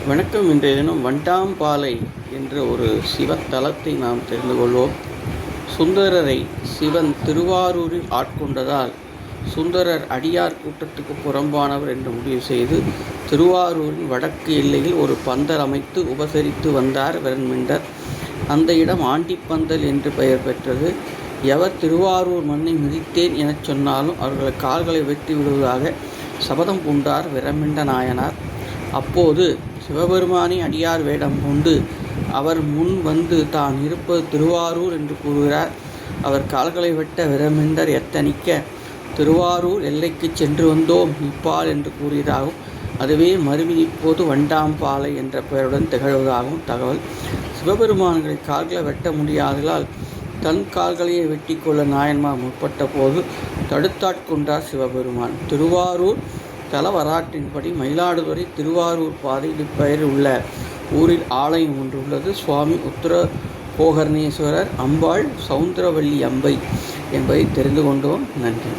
வணக்கம். இன்றைய தினம் வண்டாம்பாலை என்ற ஒரு சிவத்தலத்தை நாம் தெரிந்து கொள்வோம். சுந்தரரை சிவன் திருவாரூரில் ஆட்கொண்டதால் சுந்தரர் அடியார் கூட்டத்துக்கு புறம்பானவர் என்று முடிவு செய்து திருவாரூரின் வடக்கு எல்லையில் ஒரு பந்தல் அமைத்து உபசரித்து வந்தார் விரண்மிண்டர். அந்த இடம் ஆண்டிப்பந்தல் என்று பெயர் பெற்றது. எவர் திருவாரூர் மண்ணை மிதித்தேன் எனச் சொன்னாலும் அவர்களை கால்களை வெட்டி விடுவதாக சபதம் பூண்டார் விரண்மிண்ட நாயனார். அப்போது சிவபெருமானி அடியார் வேடம் கொண்டு அவர் முன் வந்து தான் இருப்பது திருவாரூர் என்று கூறுகிறார். அவர் கால்களை வெட்ட விரண்மிண்டர் எத்தனிக்க திருவாரூர் எல்லைக்கு சென்று வந்தோம் இப்பால் என்று கூறியதாகவும் அதுவே மருவி இப்போது வண்டாம்பாலை என்ற பெயருடன் திகழ்வதாகவும் தகவல். சிவபெருமான்களை கால்களை வெட்ட முடியாததால் தன் கால்களையே வெட்டி கொள்ள நாயன்மார் முற்பட்ட போது தடுத்தாட்கொண்டார் சிவபெருமான். திருவாரூர் தல வரலாற்றின்படி மயிலாடுதுறை திருவாரூர் பாதையில் பெயர் உள்ள ஊரில் ஆலயம் ஒன்று உள்ளது. சுவாமி உத்தரகோகர்ணேஸ்வரர், அம்பாள் சவுந்தரவல்லி அம்பை என்பதை தெரிந்து கொண்டோம். நன்றி.